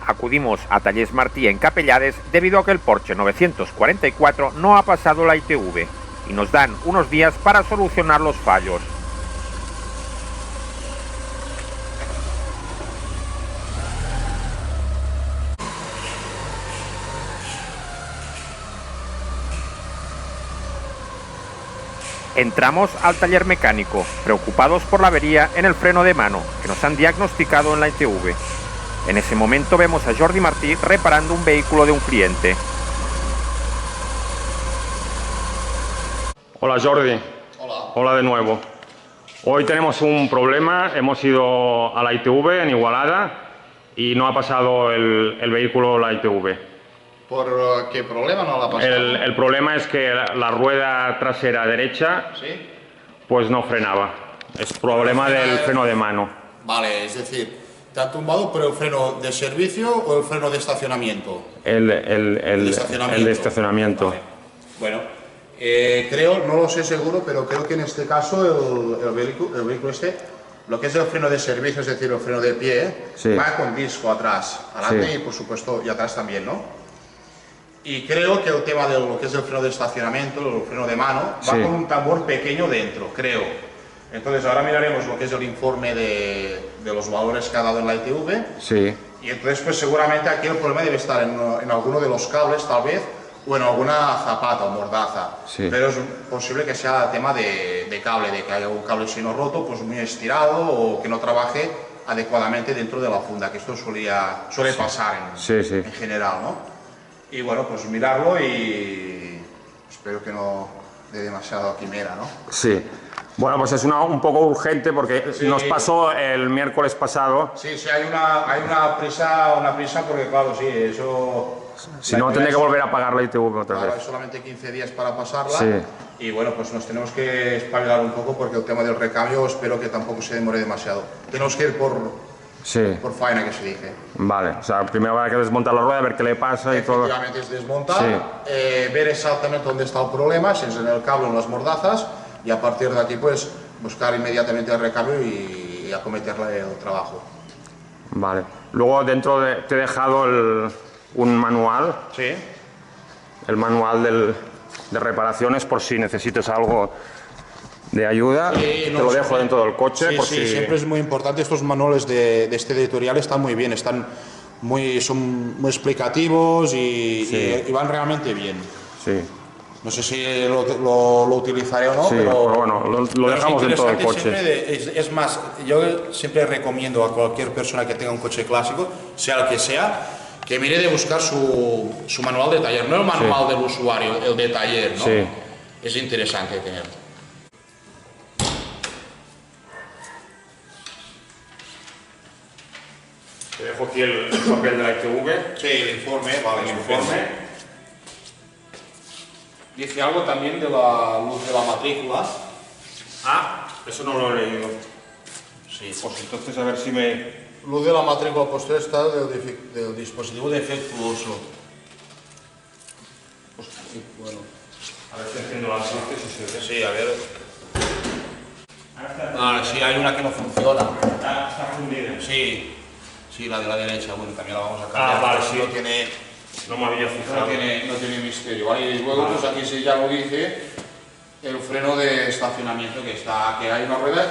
acudimos a Tallers Martí en Capellades debido a que el Porsche 944 no ha pasado la ITV y nos dan unos días para solucionar los fallos. Entramos al taller mecánico, preocupados por la avería en el freno de mano que nos han diagnosticado en la ITV. En ese momento vemos a Jordi Martí reparando un vehículo de un cliente. Hola Jordi. Hola. Hola de nuevo. Hoy tenemos un problema, hemos ido a la ITV en Igualada y no ha pasado el vehículo la ITV. ¿Por qué problema no la ha pasado? El problema es que la rueda trasera derecha ¿Sí? pues no frenaba. Es problema del freno de mano. Vale, es decir, ¿te ha tumbado por el freno de servicio o el freno de estacionamiento? El de estacionamiento. Vale. Bueno, creo, no lo sé seguro, pero creo que en este caso el vehículo este, lo que es el freno de servicio, es decir, el freno de pie, Sí. va con disco atrás, adelante Sí. y por supuesto y atrás también, ¿no? Y creo que el tema de lo que es el freno de estacionamiento, el freno de mano, va Sí. con un tambor pequeño dentro, creo. Entonces ahora miraremos lo que es el informe de los valores que ha dado en la ITV. Sí. Y entonces pues seguramente aquí el problema debe estar en alguno de los cables tal vez, o en alguna zapata o mordaza. Sí. Pero es posible que sea tema de cable, de que haya un cable sino roto, pues muy estirado o que no trabaje adecuadamente dentro de la funda, que esto suele pasar en general, ¿no? Y bueno, pues mirarlo y espero que no dé demasiado quimera, ¿no? Sí. Bueno, pues es un poco urgente porque Sí. nos pasó el miércoles pasado. Sí, hay una prisa porque claro, sí, eso... Si no, tendré que volver a pagar la ITV otra Claro, hay vez. solamente 15 días para pasarla. Sí. Y bueno, pues nos tenemos que espabilar un poco porque el tema del recambio espero que tampoco se demore demasiado. Tenemos que ir por faena, que se dice. Vale, o sea, primero habrá que desmontar la rueda, ver qué le pasa y todo. Efectivamente es desmontar, ver exactamente dónde está el problema, si es en el cable o en las mordazas, y a partir de aquí pues buscar inmediatamente el recambio y acometerle el trabajo. Vale. Luego dentro te he dejado un manual. Sí. El manual de reparaciones por si necesitas algo de ayuda. Te lo dejo dentro del coche. Sí, por sí, si... siempre es muy importante. Estos manuales de este editorial están muy bien, son muy explicativos y van realmente bien. Sí. No sé si lo utilizaré o no, Sí, pero bueno, lo dejamos dentro del coche. Es más, yo siempre recomiendo a cualquier persona que tenga un coche clásico, sea el que sea, que mire de buscar su manual de taller, no el manual del usuario, el de taller, ¿no? Sí. Es interesante tenerlo. Te dejo aquí el papel de la ITV. Sí, el informe, vale, El informe. Dice algo también de la luz de la matrícula. Ah, eso no lo he leído. Sí. Pues entonces a ver si me... Luz de la matrícula posterior está del dispositivo defectuoso. Pues, bueno. A ver si enciendo las luces y se ve. Sí, a ver. Ah, sí, hay una que no funciona. Está fundida. Sí, sí, la de la derecha, bueno, también la vamos a cambiar. Ah, vale, pero sí. No me había fijado. no tiene misterio, ¿vale? Y luego, pues aquí sí ya lo dice, el freno de estacionamiento que hay una rueda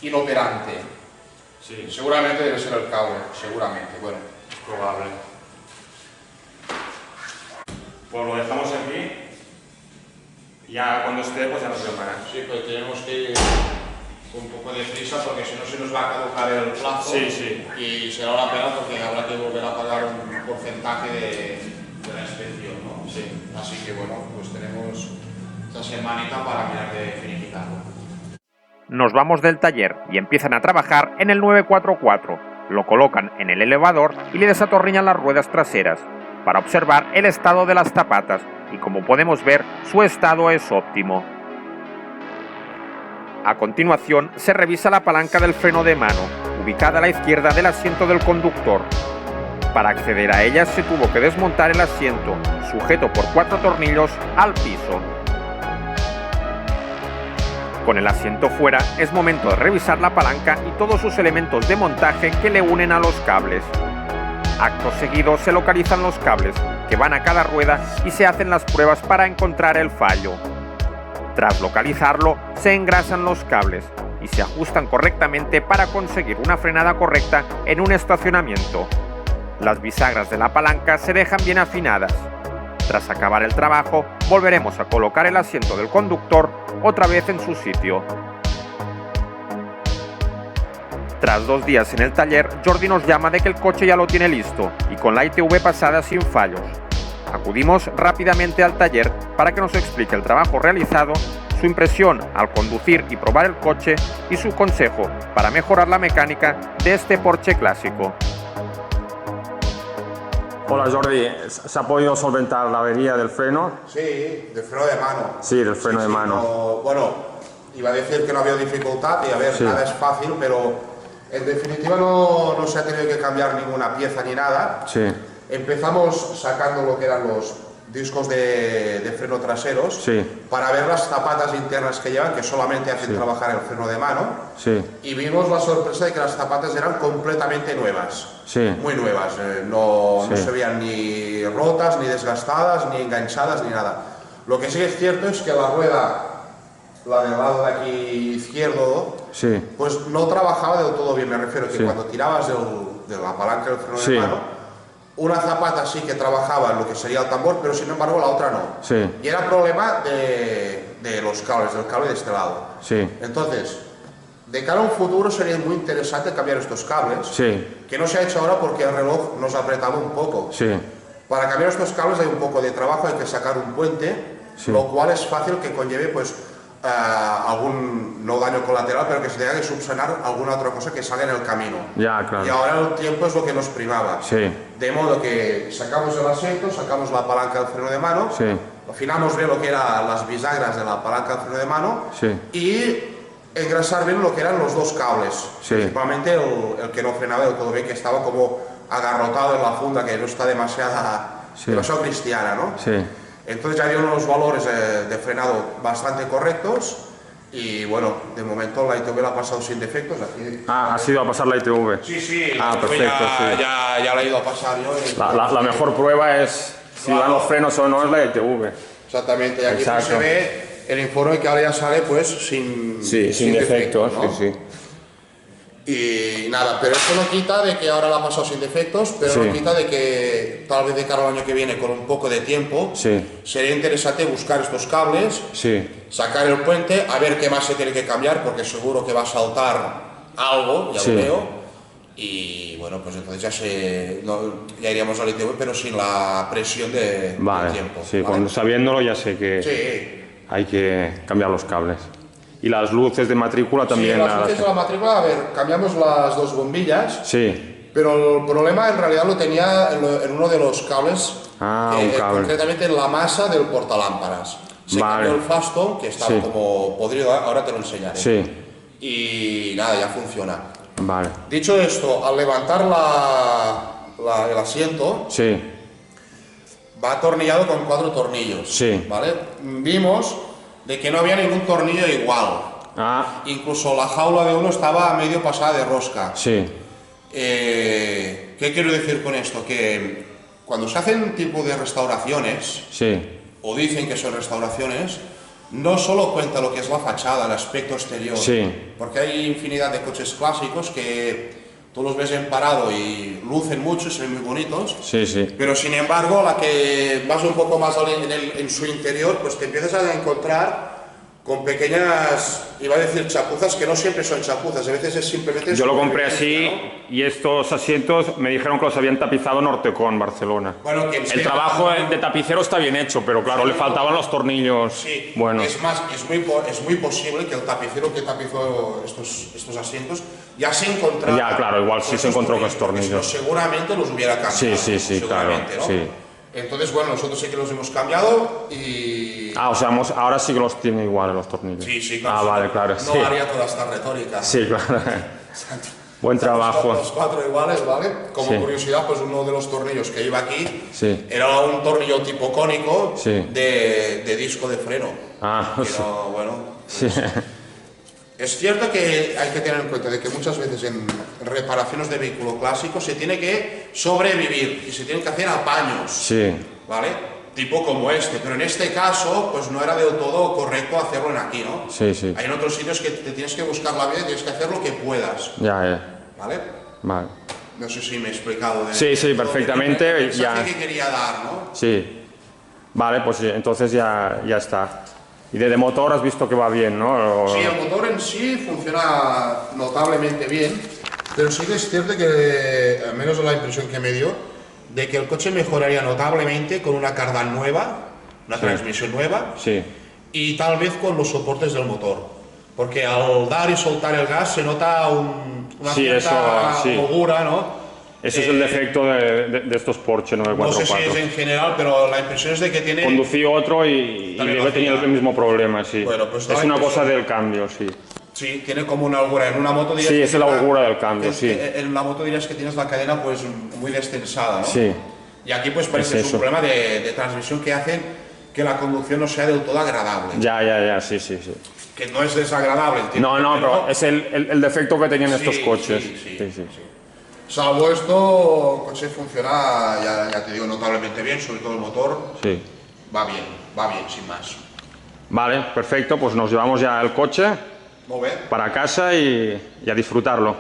inoperante. Sí, Seguramente debe ser el cable, seguramente, bueno. es probable. Pues lo dejamos aquí. Ya cuando esté, pues ya nos llamarán. Sí, pero tenemos que ir con un poco de prisa porque si no se nos va a caducar el plazo. Sí, sí. Y será una pena porque habrá que volver a pagar un porcentaje de la inspección, ¿no? Sí. Así que bueno, pues tenemos esta semanita para mirar de finiquitarlo. Nos vamos del taller y empiezan a trabajar en el 944. Lo colocan en el elevador y le desatornillan las ruedas traseras para observar el estado de las zapatas y como podemos ver, su estado es óptimo. A continuación, se revisa la palanca del freno de mano, ubicada a la izquierda del asiento del conductor. Para acceder a ella se tuvo que desmontar el asiento, sujeto por 4 tornillos al piso. Con el asiento fuera, es momento de revisar la palanca y todos sus elementos de montaje que le unen a los cables. Acto seguido se localizan los cables que van a cada rueda y se hacen las pruebas para encontrar el fallo. Tras localizarlo, se engrasan los cables y se ajustan correctamente para conseguir una frenada correcta en un estacionamiento. Las bisagras de la palanca se dejan bien afinadas. Tras acabar el trabajo, volveremos a colocar el asiento del conductor otra vez en su sitio. Tras 2 días en el taller, Jordi nos llama de que el coche ya lo tiene listo y con la ITV pasada sin fallos. Acudimos rápidamente al taller para que nos explique el trabajo realizado, su impresión al conducir y probar el coche y su consejo para mejorar la mecánica de este Porsche clásico. Hola Jordi, ¿se ha podido solventar la avería del freno? Sí, del freno de mano. Sí, del freno de mano. No, bueno, iba a decir que no había dificultad y a ver, nada es fácil, pero en definitiva no se ha tenido que cambiar ninguna pieza ni nada. Sí. Empezamos sacando lo que eran los discos de freno traseros para ver las zapatas internas que llevan, que solamente hacen trabajar el freno de mano. Y vimos la sorpresa de que las zapatas eran completamente nuevas, muy nuevas, no se veían ni rotas, ni desgastadas, ni enganchadas, ni nada. Lo que sí es cierto es que la rueda, la del lado de aquí izquierdo, pues no trabajaba del todo bien. Me refiero a que cuando tirabas de la palanca del freno de mano, una zapata sí que trabajaba en lo que sería el tambor, pero sin embargo la otra no. Y era problema de los cables, del cable de este lado. Entonces, de cara a un futuro sería muy interesante cambiar estos cables, que no se ha hecho ahora porque el reloj nos apretaba un poco. Para cambiar estos cables hay un poco de trabajo, hay que sacar un puente, lo cual es fácil que conlleve pues algún, no daño colateral, pero que se tenga que subsanar alguna otra cosa que salga en el camino. Y ahora el tiempo es lo que nos primaba. De modo que sacamos el asiento, sacamos la palanca del freno de mano, afinamos bien lo que eran las bisagras de la palanca del freno de mano y engrasar bien lo que eran los dos cables, principalmente el que no frenaba del todo bien, que estaba como agarrotado en la funda, que no está demasiado cristiana, ¿no? Entonces ya dio unos valores de frenado bastante correctos y bueno, de momento la ITV la ha pasado sin defectos. Aquí, ha sido a pasar la ITV. Sí, perfecto. Ya la he ido a pasar yo. La mejor prueba es si van los frenos o no es la ITV. Exactamente, y aquí pues se ve el informe que ahora ya sale pues sin defectos, ¿no? Y nada, pero esto no quita de que ahora la ha pasado sin defectos, pero no quita de que tal vez de cara al año que viene, con un poco de tiempo, sería interesante buscar estos cables, sacar el puente, a ver qué más se tiene que cambiar, porque seguro que va a saltar algo, ya lo veo, y bueno, pues entonces ya iríamos al ITV, pero sin la presión del tiempo. Cuando sabiéndolo ya sé que hay que cambiar los cables. Y las luces de matrícula también. Las luces de la matrícula, a ver, cambiamos las dos bombillas. Pero el problema en realidad lo tenía en uno de los cables, concretamente en la masa del portalámparas. Se cambió el fasto, que estaba como podrido, ahora te lo enseñaré. Y nada, ya funciona. Dicho esto, al levantar el asiento, va atornillado con 4 tornillos. ¿Vale? Vimos de que no había ningún tornillo igual. Incluso la jaula de uno estaba medio pasada de rosca. ¿Qué quiero decir con esto? Que cuando se hacen tipo de restauraciones, o dicen que son restauraciones, no solo cuenta lo que es la fachada, el aspecto exterior, porque hay infinidad de coches clásicos que tú los ves en parado y lucen mucho y se ven muy bonitos, pero sin embargo, a la que vas un poco más en su interior, pues te empiezas a encontrar con pequeñas, iba a decir chapuzas, que no siempre son chapuzas, a veces es simplemente... Yo lo compré así, ¿no? Y estos asientos me dijeron que los habían tapizado en Ortecón, Barcelona. Bueno, el trabajo de tapicero está bien hecho, pero claro, le faltaban los tornillos buenos. Es más, es muy posible que el tapicero que tapizó estos asientos ya se encontraba... Ya, claro, igual sí se encontró con los tornillos. Seguramente los hubiera cambiado. Sí, claro, ¿no? Entonces, bueno, nosotros sí que los hemos cambiado y... o sea, ahora sí que los tiene igual los tornillos. Sí, claro. Vale, claro. No haría toda esta retórica. Claro. Buen trabajo. Los 4 iguales, ¿vale? Como curiosidad, pues uno de los tornillos que iba aquí era un tornillo tipo cónico de disco de freno. Bueno, pues, Es cierto que hay que tener en cuenta de que muchas veces en reparaciones de vehículo clásico se tiene que sobrevivir y se tienen que hacer apaños, Sí. ¿vale? Tipo como este, pero en este caso pues no era del todo correcto hacerlo en aquí, ¿no? Sí, sí. Hay en otros sitios que te tienes que buscar la vida y tienes que hacer lo que puedas, Ya. ¿vale? Vale. No sé si me he explicado. Sí, El perfectamente. mensaje que quería dar, ¿no? Sí. Vale, pues sí, entonces ya está. Y de motor has visto que va bien, ¿no? Sí, el motor en sí funciona notablemente bien, pero sí que es cierto que, al menos la impresión que me dio, de que el coche mejoraría notablemente con una cardan nueva, una transmisión nueva, y tal vez con los soportes del motor. Porque al dar y soltar el gas se nota una cierta holgura, ¿no? Ese es el defecto de estos Porsche 944. No sé si es en general, pero la impresión es de que tiene... Conducí otro y debe tener el mismo problema, sí. Bueno, pues es una cosa del cambio, sí. Sí, tiene como una holgura. En una moto dirías... Sí, es la holgura del cambio, sí. En la moto dirías que tienes la cadena pues muy destensada, ¿no? Sí. Y aquí pues parece que es un problema de transmisión que hace que la conducción no sea del todo agradable. Ya, sí. Que no es desagradable, entiendo. No, pero es el defecto que tenían estos coches. Sí. Salvo esto, el coche funciona, ya te digo, notablemente bien, sobre todo el motor. Sí. Va bien, sin más. Vale, perfecto, pues nos llevamos ya el coche para casa y a disfrutarlo.